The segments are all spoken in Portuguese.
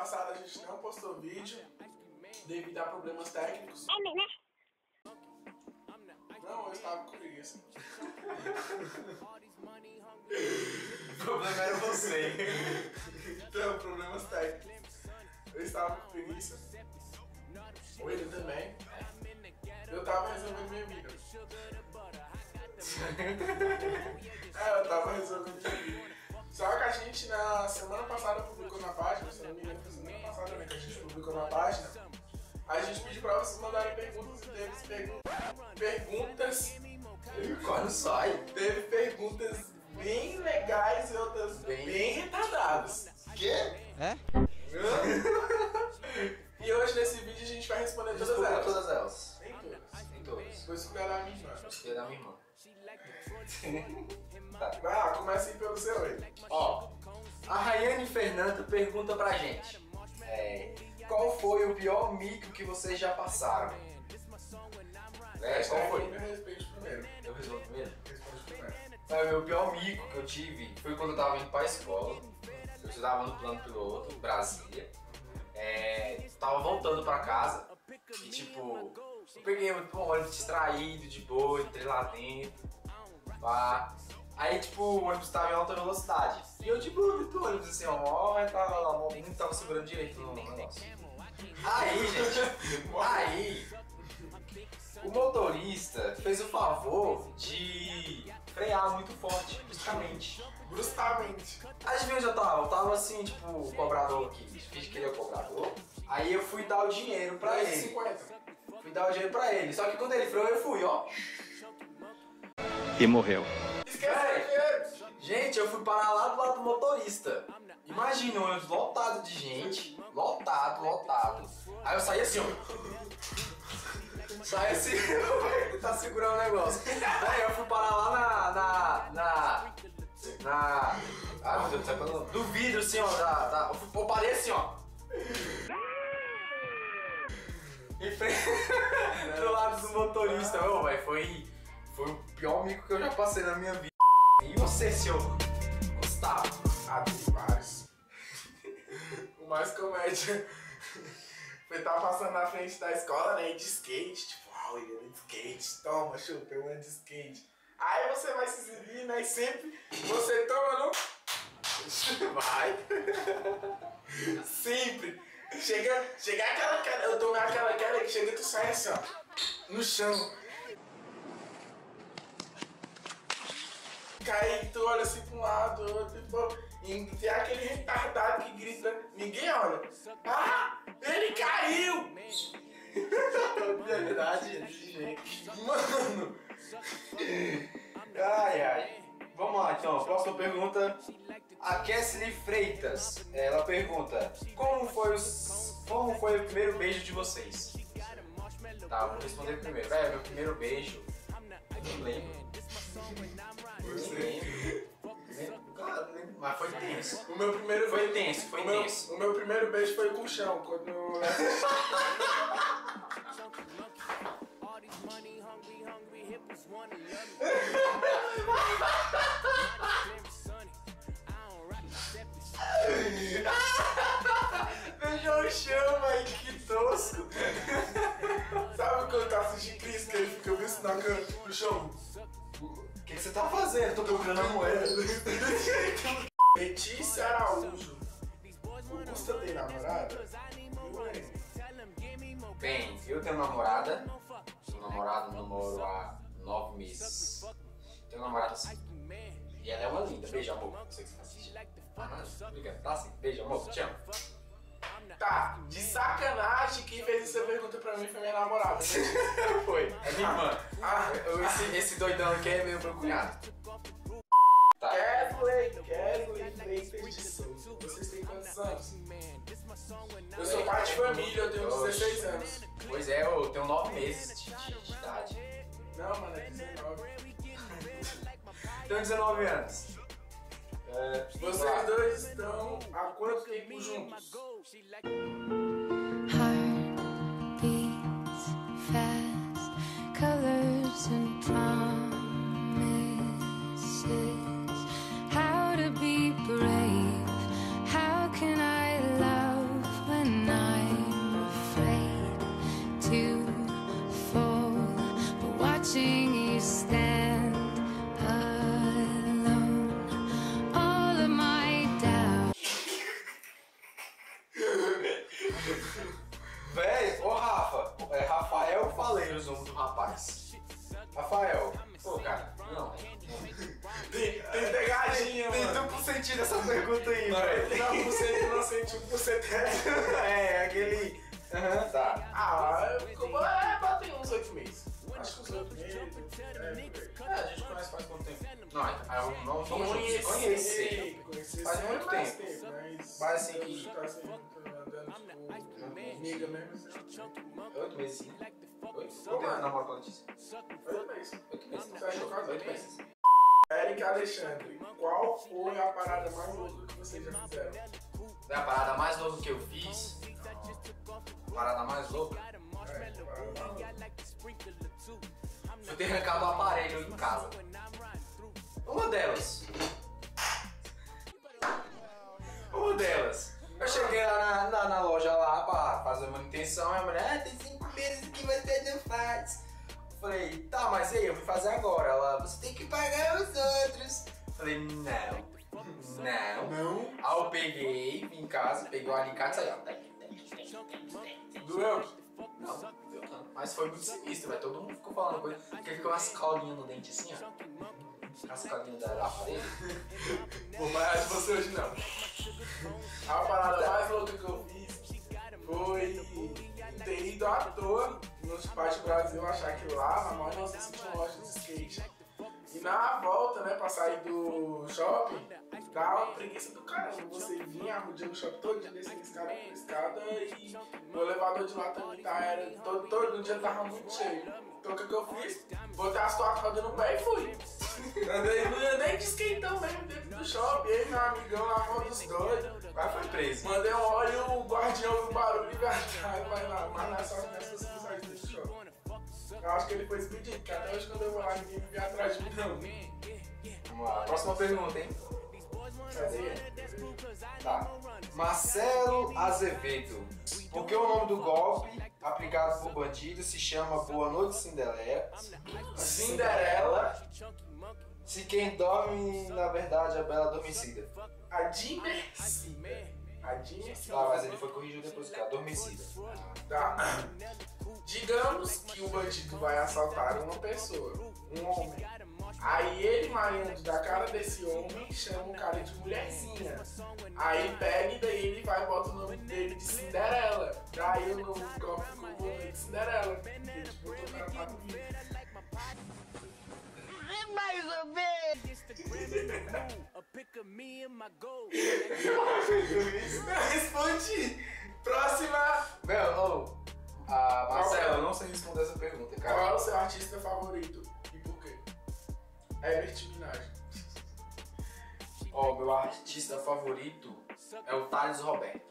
passada a gente não postou vídeo devido a problemas técnicos. Não, eu estava com preguiça. O problema era você. Então, problemas técnicos. Eu estava com preguiça. Ou ele também. Eu tava resolvendo minha vida. Eu tava resolvendo minha vida. Só que a gente na semana passada publicou na página, se não me engano foi semana passada, né, que a gente publicou na página. A gente pediu pra vocês mandarem perguntas e teve perguntas. Quando sai. Teve perguntas bem legais e outras bem retardadas. Quê? É? E hoje nesse vídeo a gente vai responder todas elas. Todas elas. Nem todas. Em todas. Vou esperar a minha irmã. Filha da minha irmã. Vai lá, comece aí pelo seu aí. Ó, a Rayane Fernando pergunta pra gente. Qual foi o pior mico que vocês já passaram? Qual foi? Eu respeito primeiro. Eu respondo primeiro? Responde primeiro. O meu pior mico que eu tive foi quando eu tava indo pra escola. Eu estudava no plano piloto, Brasília. Tava voltando pra casa e tipo, eu peguei um ônibus distraído, de boa, entrei lá dentro. Pá. Aí tipo, o ônibus tava em alta velocidade. E eu tipo, do ônibus assim, ó, não tava segurando direito no negócio. Aí, gente, o motorista fez o favor de frear muito forte, bruscamente. Adivinha onde eu tava? Eu tava assim, tipo, o cobrador aqui, fiz que ele é o cobrador. Aí eu fui dar o dinheiro pra ele. 50. Fui dar o dinheiro pra ele. Só que quando ele freou, eu fui, ó. E morreu. Esquece o dinheiro. Gente, eu fui parar lá do lado do motorista. Imagina, um ônibus lotado de gente. Lotado. Aí eu saí assim, ó. Sai assim, vai tentar segurar o negócio. Aí eu fui parar lá meu Deus do céu, do vidro assim, ó, eu parei assim, ó. E do lado do motorista, foi o pior mico que eu já passei na minha vida. E você, senhor Gustavo? Tem vários. O mais comédia foi estar passando na frente da escola, né, de skate, tipo, ele anda de skate, toma, chupa, eu ando de skate. Aí você vai se exibir, né, e sempre você toma no... Vai. Sempre. Chega aquela queda, eu tomei aquela queda que chega e tu sai assim, ó, no chão. Cai, tu olha assim pra um lado, outro, e tem aquele retardado que grita, ninguém olha. Ah, ele caiu! É verdade, desse jeito. Mano! Ai. Vamos lá, então. Próxima pergunta. A Kessley Freitas. Ela pergunta: Como foi o primeiro beijo de vocês? Tá, vou responder primeiro. Meu primeiro beijo. Eu não lembro. Cara, não lembro. Mas foi tenso. O meu primeiro Foi beijo, tenso. O meu primeiro beijo foi com o chão, quando eu... Beijou o chão, velho, que tosco. Sabe quando tá assistindo Cris, que ele fica visto na cama, no chão? O que você tá fazendo? Tô procurando a moeda. Letícia Araújo. O Gusta tem namorada? Bem, eu tenho namorada. Sou namorado, namoro há 9 meses. Tenho namorada assim. E ela é uma linda. Beijo, amor. Não sei o que você tá assistindo. Tô brincando. Tá assim. Beijo, amor. Te amo. Tá, de sacanagem, quem fez essa pergunta pra mim foi minha namorada. Foi. É minha irmã. Esse doidão aqui é meu cunhado. Tá. Kesley Freitas de Souza. Vocês têm quantos anos? Eu sou pai de família, eu tenho 16 anos. Pois é, eu tenho 9 meses de idade. Não, mano, é 19. Tenho 19 anos. Vocês dois estão há quanto tempo juntos? Heart beats fast, colors and promises. How to be brave? How can I love watching you stand alone. All of my doubt. Véi, ô Rafa, Rafael Faleiros, o nome do rapaz. Rafael, pô, cara, não. Tem pegadinha, Tem mano. duplo sentido essa pergunta aí, Não, velho. 1% inocente, 1% É, aquele. Aham, tá. Batei uns 8 meses. Acho que uns 8 meses. A gente conhece faz quanto tempo? Não vamos se conhecer. Faz muito tempo. Mas Mas assim que- tá assim, andando tipo, amiga mesmo. 8 meses, sim. 8? Quanto tempo namora com a Letícia? 8 meses. 8 meses. Fecha quase 8 8 meses. Eric Alexandre, qual foi a parada mais louca que vocês já fizeram? É a parada mais louca que eu fiz. Parada mais louca? Foi ter arrancado o aparelho em casa. Uma delas. Eu cheguei lá na loja lá pra fazer manutenção e a mulher, tem 5 meses que você não faz. Falei, tá, mas aí, eu vou fazer agora. Ela, você tem que pagar os outros. Falei, não. Não? Aí eu peguei, vim em casa, peguei o alicate e saí, ó. Doeu? Não, deu não. Mas foi muito sinistro, velho. Todo mundo ficou falando coisa. Porque ficou umas colinhas no dente assim, ó. As colinhas da aparelho. Pô, mas você hoje não. A parada mais louca que eu fiz foi ter ido à toa nos Parques do Brasil achar que lá na maior inocência tinha uma loja de skate. E na volta, né, pra sair do shopping, dá uma preguiça do caramba. Você vinha arrudando o shopping todo dia, descendo escada por escada e o elevador de lá também era todo dia tava muito cheio. Então o que eu fiz? Botei as 4 rodas no pé e fui. Andei de skateão mesmo dentro do shopping, aí meu amigão na mão dos dois. Mas foi preso. Mandei um óleo, o guardião do barulho e veio atrás, mas na sorte dessas pessoas do shopping. Eu acho que ele foi expedido, porque até hoje quando eu vou lá ninguém me vê atrás de mim não. Vamos lá. Próxima pergunta, hein? Fazer? Tá. Marcelo Azevedo. Por que o nome do golpe aplicado por bandido se chama Boa Noite Cinderela? Cinderela, Se quem dorme, na verdade, é Bela Adormecida. adormecida. Adormecida. Tá, mas ele foi corrigido depois, cara. Adormecida. Tá? Digamos que o bandido vai assaltar uma pessoa, um homem. Aí ele, marido da cara desse homem, chama o cara de mulherzinha. Aí pega e daí ele vai e bota o nome dele de Cinderela. Daí o nome do golpe ficou o nome de Cinderela. Ele tipo, botou o cara pra dormir. Eu respondi. Próxima. Meu, Marcelo, eu não sei responder essa pergunta, Qual é cara. o seu artista favorito e por quê? Herbert Minaj. Ó, meu artista favorito é o Thales Roberto.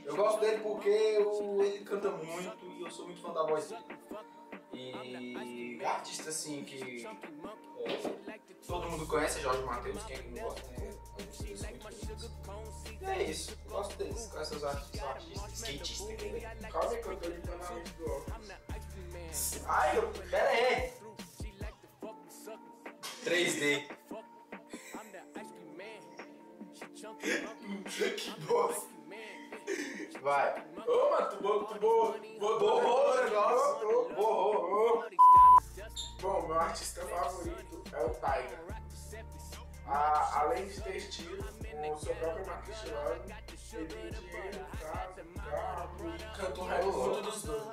Eu gosto dele porque ele canta muito e eu sou muito fã da voz dele. E artista assim que todo mundo conhece é Jorge Mateus, quem é que não gosta, né? Eu sou muito bonitos. É isso, eu gosto deles. Quais são os artistas? Skatista, entendeu? Calma aí que eu tô limpando a mente do óculos. Ai, eu... Pera aí! 3D. Que bosta. Vai. Ô, mano, tu borrou Borrou o negócio. Borrou. Bom, meu artista favorito é o Taiga. Além de ter estilo, com sua própria marca estilosa, ele tem dinheiro, casa, carro e canta um rap muito dos dois.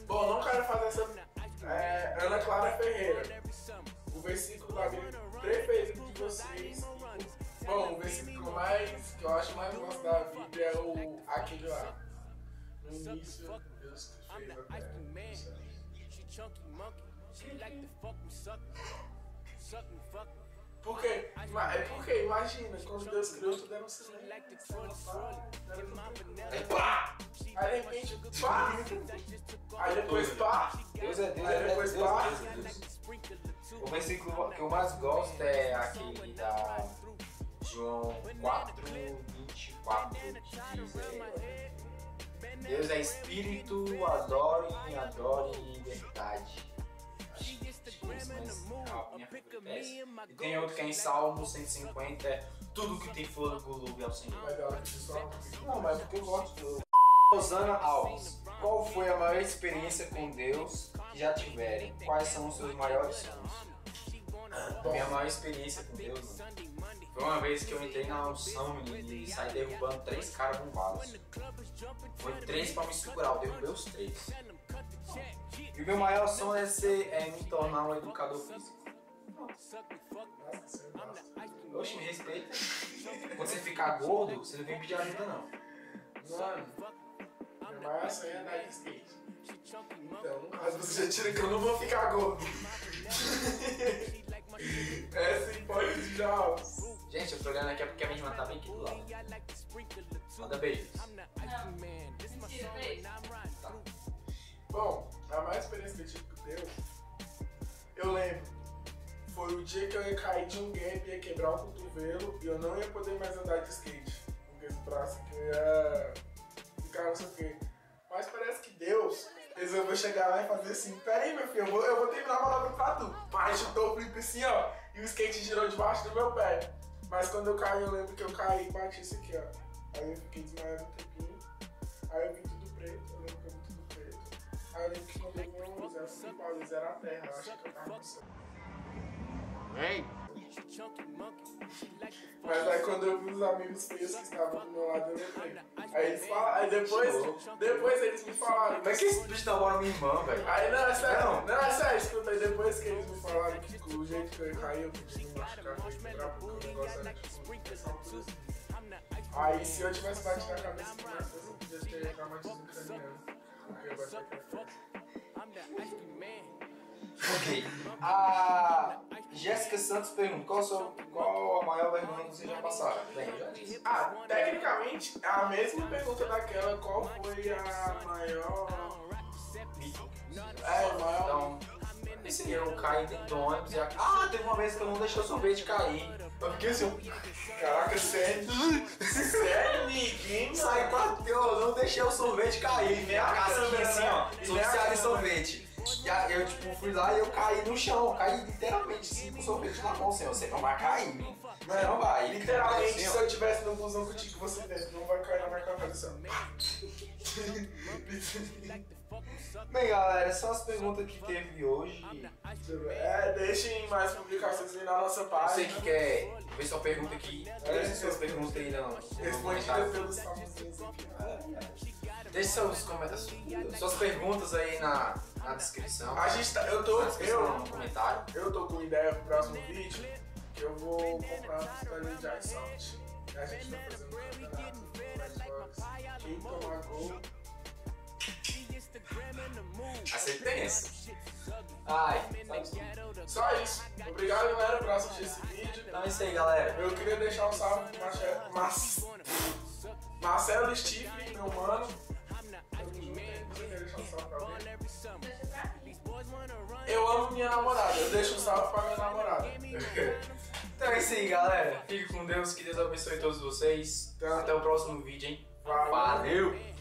Bom, não quero fazer essa... Ana Clara Ferreira. O versículo da Bíblia preferido de vocês. Bom, o versículo que eu acho mais gosto da Bíblia é aquele lá. No início, Deus fez a terra. Por quê? Porque imagina, quando Deus criou tudo era um silêncio. Aí, pá! Aí de repente, pá! Aí depois pá! Deus é Deus, Aí depois pá! O versículo que eu mais gosto é aquele da João 4:24, que diz Deus é espírito, adorem em verdade. Acho que é isso, mas a minha favorita é essa. E tem outro que é em Salmo 150, é tudo que tem fôlego louve ao Senhor. Legal, pessoal. Não, mas porque eu gosto do... Rosana Alves, qual foi a maior experiência com Deus que já tiverem? Quais são os seus maiores sonhos? Minha maior experiência com Deus, mano, foi uma vez que eu entrei na unção, menino, e saí derrubando 3 caras com balas. Foi 3 pra me segurar, eu derrubei os 3. E o meu maior sonho é me tornar um educador físico. Oxe, me respeita. Quando você ficar gordo, você não vem pedir ajuda, não. Mano, meu maior sonho é andar de skate. Então, no caso, você já tira que eu não vou ficar gordo. Essa hipótese já. Gente, eu tô olhando aqui porque a minha irmã tá bem aqui do lado. Manda beijos. Não. Mentira, beijo. Tá. Bom, a maior experiência que eu tive com Deus, eu lembro, foi o dia que eu ia cair de um gap, ia quebrar o cotovelo e eu não ia poder mais andar de skate. Porque esse braço aqui eu ia ficar não sei o quê. Mas parece que Deus resolveu chegar lá e fazer assim, peraí meu filho, eu vou terminar a manobra pra tu. Pai, chutou o flip assim, ó, e o skate girou debaixo do meu pé. Mas quando eu caí, eu lembro que eu caí e bati isso aqui, ó. Aí eu fiquei desmaiado um tempinho, aí eu vi tudo preto, eu lembro que eu vi tudo preto. Aí eu lembro que quando eu vi uma luz, assim, a luz era a terra, eu acho que eu tava no céu. Vem! Mas aí quando eu vi os amigos feios que estavam do meu lado, eu lembrei. Aí eles falaram, aí depois eles me falaram. Como é que esse bicho namora minha irmã, velho? Aí não, é sério, não, é sério, escuta aí, depois que eles me falaram que o jeito que eu ia cair, eu podia me machucar, eu ia quebrar, porque o negócio era tipo, essa altura. Aí se eu tivesse batido na cabeça com essa, eu podia ter traumatismo craniano. Porque eu bati aqui atrás. Ok. A Jéssica Santos pergunta, qual a maior vergonha que vocês já passaram? Bem, eu já disse. Tecnicamente, é a mesma pergunta daquela, qual foi a maior... maior... Então, esse dia eu caí dentro do ônibus e teve uma vez que eu não deixei o sorvete cair. Eu fiquei assim, caraca, sério? Sério, ninguém Sai quase que eu não deixei o sorvete cair, né? A casquinha assim, ó, sou viciado em sorvete. E aí eu tipo fui lá e eu caí no chão, eu caí literalmente assim com o sorvete na mão, assim, você não vai cair, né? Você não vai. Literalmente, assim, se eu tivesse no busão contigo, você dentro, não vai cair na minha cabeça. Bem, galera, são as perguntas que teve hoje. Deixem mais publicações aí na nossa página. Você que quer ver sua pergunta aqui, deixe suas perguntas aí no Respondida comentário. pelos famosinhos aqui. Deixe seus comentários, suas perguntas aí na descrição. A gente tá, no comentário. eu tô com ideia pro próximo vídeo que eu vou comprar uma pistola de iSound. E a gente tá fazendo um campeonato no Xbox. Quem tomar gol. A sentença. Ai, Só isso. Obrigado, galera, por assistir esse vídeo. então é isso aí, galera. Eu queria deixar um salve pro Marcelo Stifler, meu mano. Você quer deixar um salve pra alguém? Eu amo minha namorada, eu deixo um salve pra minha namorada. Então é isso aí, galera. Fique com Deus, que Deus abençoe todos vocês. Até o próximo vídeo, hein? Valeu. Valeu.